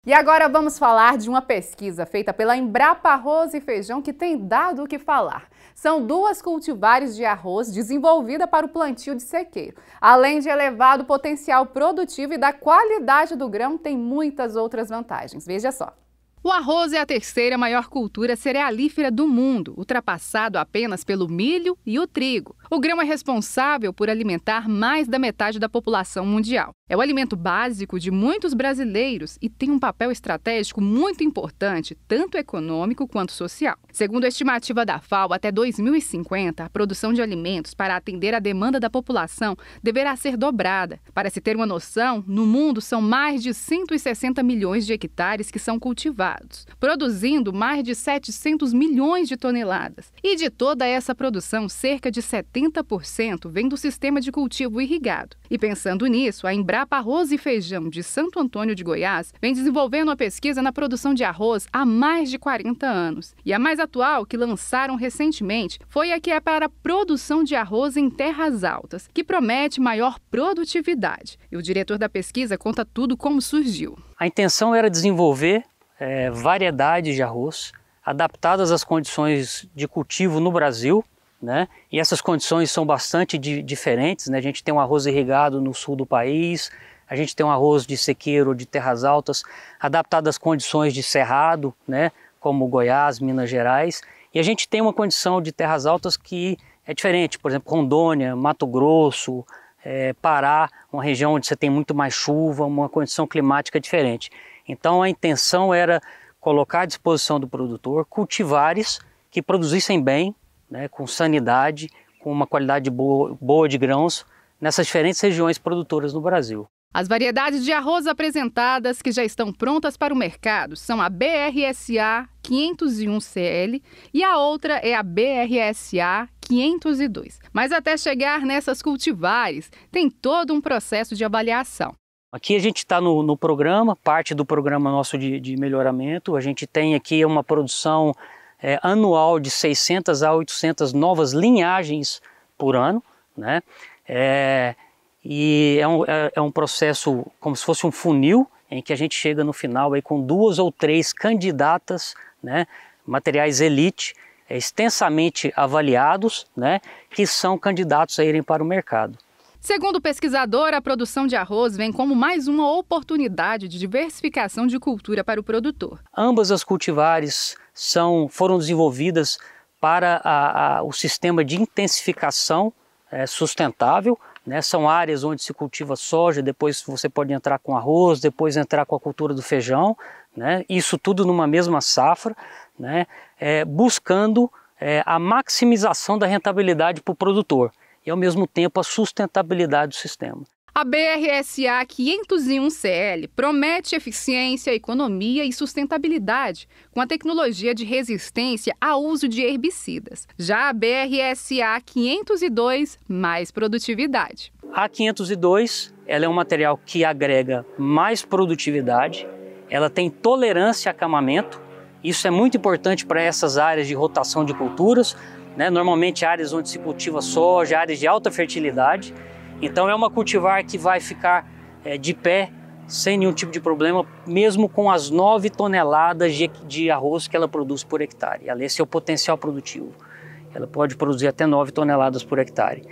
E agora vamos falar de uma pesquisa feita pela Embrapa Arroz e Feijão que tem dado o que falar. São 2 cultivares de arroz desenvolvidas para o plantio de sequeiro. Além de elevado potencial produtivo e da qualidade do grão, tem muitas outras vantagens. Veja só. O arroz é a terceira maior cultura cerealífera do mundo, ultrapassado apenas pelo milho e o trigo. O grão é responsável por alimentar mais da metade da população mundial. É o alimento básico de muitos brasileiros e tem um papel estratégico muito importante, tanto econômico quanto social. Segundo a estimativa da FAO, até 2050, a produção de alimentos para atender a demanda da população deverá ser dobrada. Para se ter uma noção, no mundo são mais de 160 milhões de hectares que são cultivados, produzindo mais de 700 milhões de toneladas. E de toda essa produção, cerca de 70% vem do sistema de cultivo irrigado. E pensando nisso, a Embrapa Arroz e Feijão de Santo Antônio de Goiás vem desenvolvendo uma pesquisa na produção de arroz há mais de 40 anos. E a mais atual, que lançaram recentemente, foi a que é para a produção de arroz em terras altas, que promete maior produtividade. E o diretor da pesquisa conta tudo como surgiu. A intenção era desenvolver variedades de arroz adaptadas às condições de cultivo no Brasil, né? E essas condições são bastante diferentes, né? A gente tem um arroz irrigado no sul do país, a gente tem um arroz de sequeiro de terras altas, adaptado às condições de cerrado, né? Como Goiás, Minas Gerais, e a gente tem uma condição de terras altas que é diferente, por exemplo, Rondônia, Mato Grosso, Pará, uma região onde você tem muito mais chuva, uma condição climática diferente. Então a intenção era colocar à disposição do produtor cultivares que produzissem bem, né, com sanidade, com uma qualidade boa de grãos nessas diferentes regiões produtoras no Brasil. As variedades de arroz apresentadas que já estão prontas para o mercado são a BRSA 501CL e a outra é a BRSA 502. Mas até chegar nessas cultivares, tem todo um processo de avaliação. Aqui a gente está no programa, parte do programa nosso de melhoramento. A gente tem aqui uma produção anual de 600 a 800 novas linhagens por ano, né? E é um processo como se fosse um funil, em que a gente chega no final aí com 2 ou 3 candidatas, né, materiais elite, extensamente avaliados, né, que são candidatos a irem para o mercado. Segundo o pesquisador, a produção de arroz vem como mais uma oportunidade de diversificação de cultura para o produtor. Ambas as cultivares foram desenvolvidas para o sistema de intensificação sustentável, né? São áreas onde se cultiva soja, depois você pode entrar com arroz, depois entrar com a cultura do feijão, né? Isso tudo numa mesma safra, né? Buscando a maximização da rentabilidade para o produtor e ao mesmo tempo a sustentabilidade do sistema. A BRSA 501CL promete eficiência, economia e sustentabilidade com a tecnologia de resistência ao uso de herbicidas. Já a BRSA 502, mais produtividade. A 502 ela é um material que agrega mais produtividade, ela tem tolerância a acamamento, isso é muito importante para essas áreas de rotação de culturas, né? Normalmente áreas onde se cultiva soja, áreas de alta fertilidade. Então é uma cultivar que vai ficar de pé sem nenhum tipo de problema, mesmo com as 9 toneladas de arroz que ela produz por hectare. Esse é o potencial produtivo. Ela pode produzir até 9 toneladas por hectare.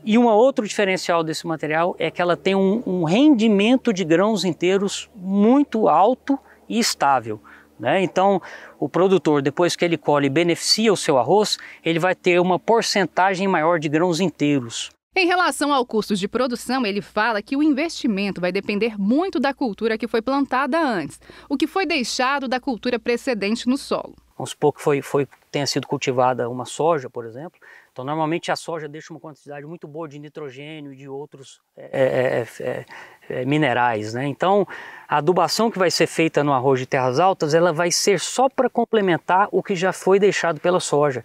E um outro diferencial desse material é que ela tem um rendimento de grãos inteiros muito alto e estável, né? Então o produtor, depois que ele colhe e beneficia o seu arroz, ele vai ter uma porcentagem maior de grãos inteiros. Em relação ao custo de produção, ele fala que o investimento vai depender muito da cultura que foi plantada antes, o que foi deixado da cultura precedente no solo. Vamos supor que tenha sido cultivada uma soja, por exemplo. Então, normalmente a soja deixa uma quantidade muito boa de nitrogênio e de outros minerais, né? Então, a adubação que vai ser feita no arroz de terras altas, ela vai ser só para complementar o que já foi deixado pela soja.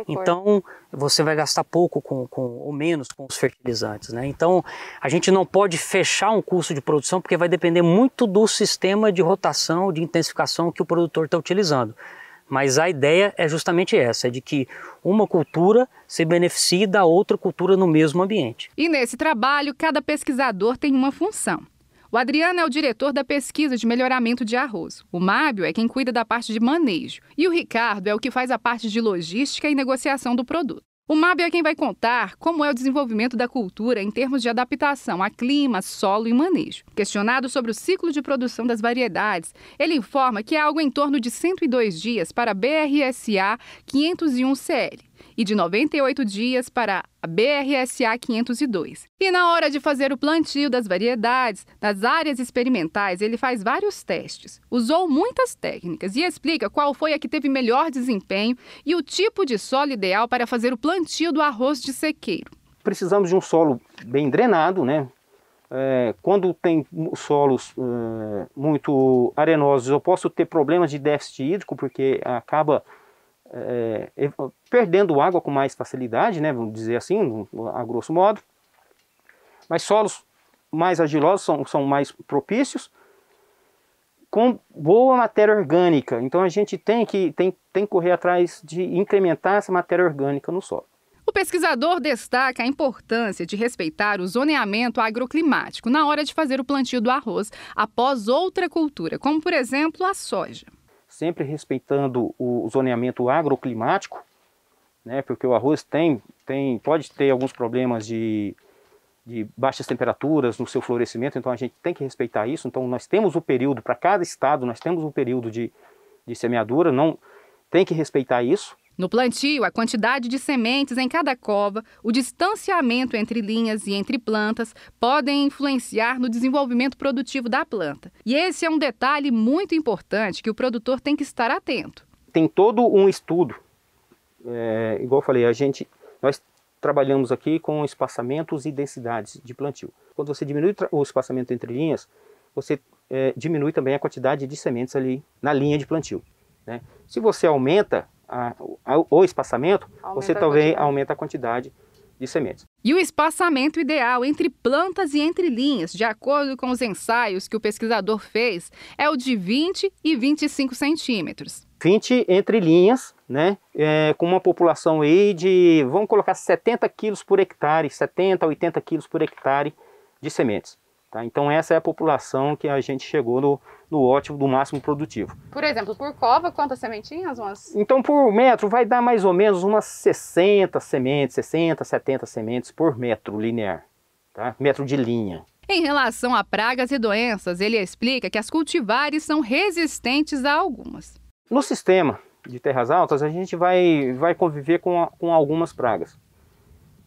Então, você vai gastar pouco ou menos com os fertilizantes, né? Então, a gente não pode fechar um custo de produção porque vai depender muito do sistema de rotação, de intensificação que o produtor está utilizando. Mas a ideia é justamente essa, de que uma cultura se beneficie da outra cultura no mesmo ambiente. E nesse trabalho, cada pesquisador tem uma função. O Adriano é o diretor da pesquisa de melhoramento de arroz. O Mábio é quem cuida da parte de manejo. E o Ricardo é o que faz a parte de logística e negociação do produto. O Mábio é quem vai contar como é o desenvolvimento da cultura em termos de adaptação a clima, solo e manejo. Questionado sobre o ciclo de produção das variedades, ele informa que é algo em torno de 102 dias para a BRSA 501CL e de 98 dias para a BRSA 502. E na hora de fazer o plantio das variedades, nas áreas experimentais, ele faz vários testes. Usou muitas técnicas e explica qual foi a que teve melhor desempenho e o tipo de solo ideal para fazer o plantio do arroz de sequeiro. Precisamos de um solo bem drenado, né? Quando tem solos muito arenosos, eu posso ter problemas de déficit hídrico, porque acaba perdendo água com mais facilidade, né, vamos dizer assim, a grosso modo. Mas solos mais argilosos são mais propícios, com boa matéria orgânica. Então a gente tem que correr atrás de incrementar essa matéria orgânica no solo. O pesquisador destaca a importância de respeitar o zoneamento agroclimático na hora de fazer o plantio do arroz após outra cultura, como por exemplo a soja. Sempre respeitando o zoneamento agroclimático, né, porque o arroz pode ter alguns problemas de baixas temperaturas no seu florescimento, então a gente tem que respeitar isso. Então nós temos o período, para cada estado nós temos um período de semeadura, não tem que respeitar isso. No plantio, a quantidade de sementes em cada cova, o distanciamento entre linhas e entre plantas podem influenciar no desenvolvimento produtivo da planta. E esse é um detalhe muito importante que o produtor tem que estar atento. Tem todo um estudo, igual eu falei, nós trabalhamos aqui com espaçamentos e densidades de plantio. Quando você diminui o espaçamento entre linhas, você diminui também a quantidade de sementes ali na linha de plantio, né? Se você aumenta o espaçamento, você também aumenta a quantidade de sementes. E o espaçamento ideal entre plantas e entre linhas, de acordo com os ensaios que o pesquisador fez, é o de 20 e 25 centímetros. 20 entre linhas, né, com uma população aí de, vamos colocar 70 quilos por hectare, 70 a 80 quilos por hectare de sementes. Tá? Então essa é a população que a gente chegou no ótimo do máximo produtivo. Por exemplo, por cova, quantas sementinhas? Então por metro vai dar mais ou menos umas 60 sementes, 60, 70 sementes por metro linear, tá? Metro de linha. Em relação a pragas e doenças, ele explica que as cultivares são resistentes a algumas. No sistema de terras altas, a gente vai conviver com algumas pragas.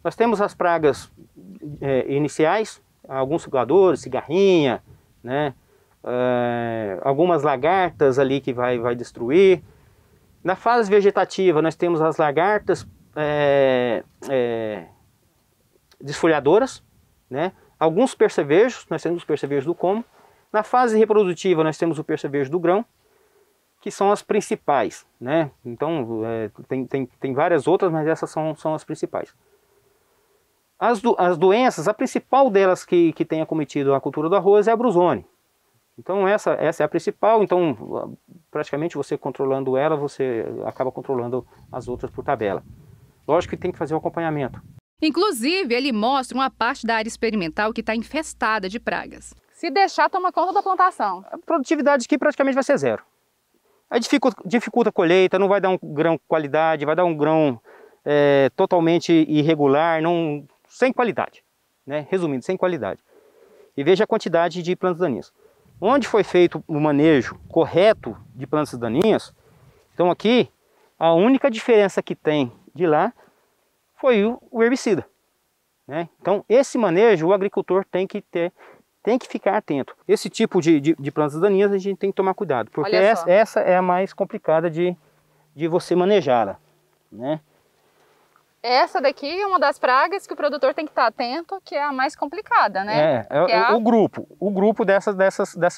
Nós temos as pragas iniciais, alguns sugadores, cigarrinha, né? Algumas lagartas ali que vai destruir. Na fase vegetativa nós temos as lagartas desfolhadoras, né? Alguns percevejos, nós temos os percevejos do como. Na fase reprodutiva nós temos o percevejo do grão, que são as principais, né? Então tem várias outras, mas essas são as principais. As doenças, a principal delas que tem acometido a cultura do arroz é a brusone. Então essa é a principal, então praticamente você controlando ela, você acaba controlando as outras por tabela. Lógico que tem que fazer o acompanhamento. Inclusive, ele mostra uma parte da área experimental que está infestada de pragas. Se deixar, toma conta da plantação. A produtividade aqui praticamente vai ser zero. Aí dificulta a colheita, não vai dar um grão com qualidade, vai dar um grão totalmente irregular, sem qualidade, né? Resumindo, sem qualidade. E veja a quantidade de plantas daninhas. Onde foi feito o manejo correto de plantas daninhas, então aqui a única diferença que tem de lá foi o herbicida, né? Então esse manejo o agricultor tem que ficar atento. Esse tipo de plantas daninhas a gente tem que tomar cuidado, porque essa é a mais complicada de você manejá-la, né? Essa daqui é uma das pragas que o produtor tem que estar atento, que é a mais complicada, né? O grupo dessas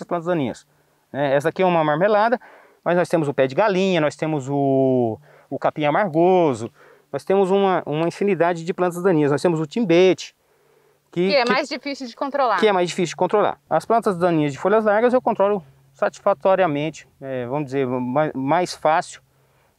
plantas daninhas. Essa aqui é uma marmelada, mas nós temos o pé de galinha, nós temos o capim amargoso, nós temos uma infinidade de plantas daninhas. Nós temos o timbete, que é mais difícil de controlar. Que é mais difícil de controlar. As plantas daninhas de folhas largas eu controlo satisfatoriamente, vamos dizer, mais fácil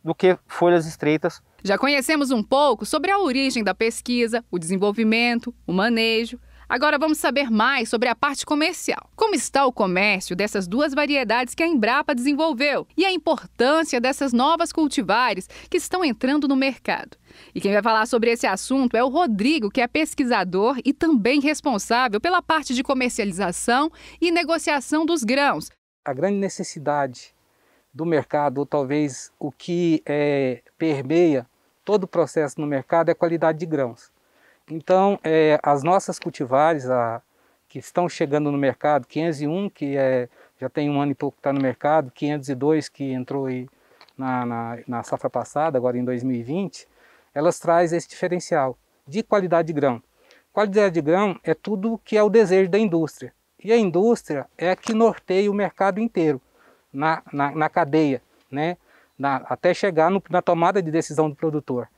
do que folhas estreitas. Já conhecemos um pouco sobre a origem da pesquisa, o desenvolvimento, o manejo, Agora vamos saber mais sobre a parte comercial. Como está o comércio dessas duas variedades que a Embrapa desenvolveu e a importância dessas novas cultivares que estão entrando no mercado. E quem vai falar sobre esse assunto é o Rodrigo, que é pesquisador e também responsável pela parte de comercialização e negociação dos grãos. A grande necessidade do mercado, ou talvez o que permeia todo o processo no mercado, é a qualidade de grãos. Então, as nossas cultivares que estão chegando no mercado, 501, que já tem 1 ano e pouco que está no mercado, 502, que entrou aí na safra passada, agora em 2020, elas trazem esse diferencial de qualidade de grão. Qualidade de grão é tudo que é o desejo da indústria. E a indústria é a que norteia o mercado inteiro, na cadeia, né? Até chegar na tomada de decisão do produtor.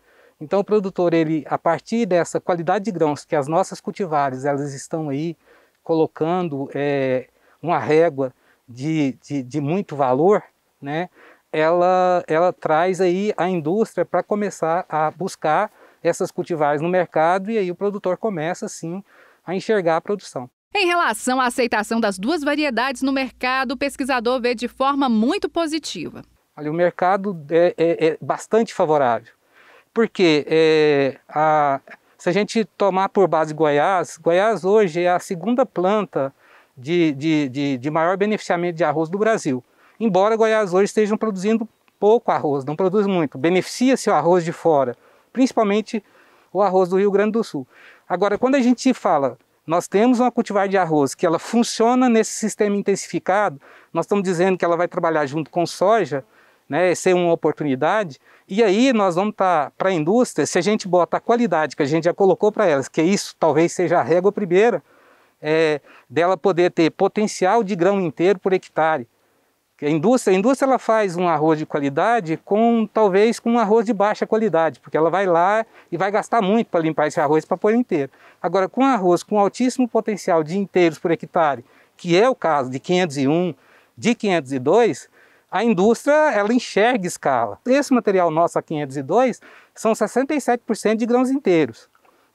Então o produtor, a partir dessa qualidade de grãos que as nossas cultivares elas estão aí colocando uma régua de muito valor, né? Ela traz aí a indústria para começar a buscar essas cultivares no mercado, e aí o produtor começa sim a enxergar a produção. Em relação à aceitação das duas variedades no mercado, o pesquisador vê de forma muito positiva. Olha, o mercado é bastante favorável. Porque se a gente tomar por base Goiás hoje é a segunda planta de maior beneficiamento de arroz do Brasil. Embora Goiás hoje esteja produzindo pouco arroz, não produz muito, beneficia-se o arroz de fora, principalmente o arroz do Rio Grande do Sul. Agora, quando a gente fala, nós temos uma cultivar de arroz que ela funciona nesse sistema intensificado, nós estamos dizendo que ela vai trabalhar junto com soja, né, ser uma oportunidade, e aí nós vamos estar para a indústria, se a gente bota a qualidade que a gente já colocou para elas, que isso talvez seja a régua primeira, dela poder ter potencial de grão inteiro por hectare. A indústria ela faz um arroz de qualidade talvez com um arroz de baixa qualidade, porque ela vai lá e vai gastar muito para limpar esse arroz para pôr inteiro. Agora, com arroz com altíssimo potencial de inteiros por hectare, que é o caso de 501, de 502, a indústria ela enxerga escala. Esse material nosso, a 502, são 67% de grãos inteiros,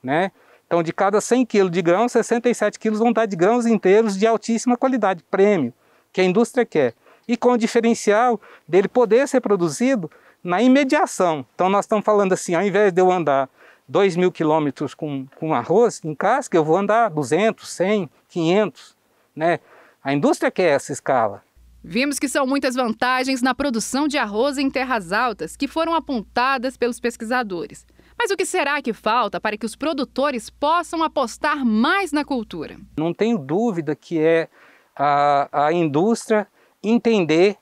né? Então, de cada 100 kg de grão, 67 kg vão dar de grãos inteiros de altíssima qualidade, prêmio, que a indústria quer. E com o diferencial dele poder ser produzido na imediação. Então, nós estamos falando assim, ao invés de eu andar 2.000 quilômetros com arroz em casca, eu vou andar 200, 100, 500, né? A indústria quer essa escala. Vimos que são muitas vantagens na produção de arroz em terras altas que foram apontadas pelos pesquisadores. Mas o que será que falta para que os produtores possam apostar mais na cultura? Não tenho dúvida que é a indústria entender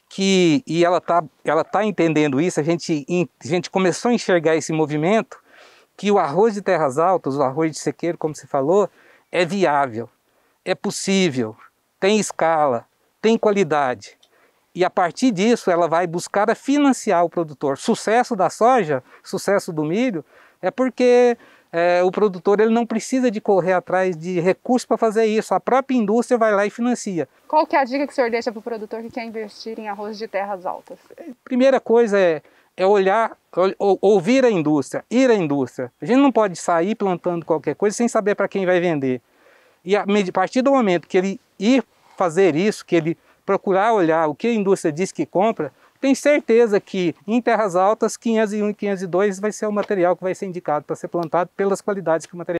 que, e ela tá entendendo isso, a gente começou a enxergar esse movimento, que o arroz de terras altas, o arroz de sequeiro, como você falou, é viável, é possível, tem escala, tem qualidade. E a partir disso ela vai buscar financiar o produtor. Sucesso da soja, sucesso do milho, é porque o produtor ele não precisa de correr atrás de recursos para fazer isso. A própria indústria vai lá e financia. Qual que é a dica que o senhor deixa para o produtor que quer investir em arroz de terras altas? Primeira coisa é olhar, ouvir a indústria, ir à indústria. A gente não pode sair plantando qualquer coisa sem saber para quem vai vender. E a partir do momento que ele ir fazer isso, que ele procurar olhar o que a indústria diz que compra, tem certeza que em terras altas, 501 e 502 vai ser o material que vai ser indicado para ser plantado pelas qualidades que o material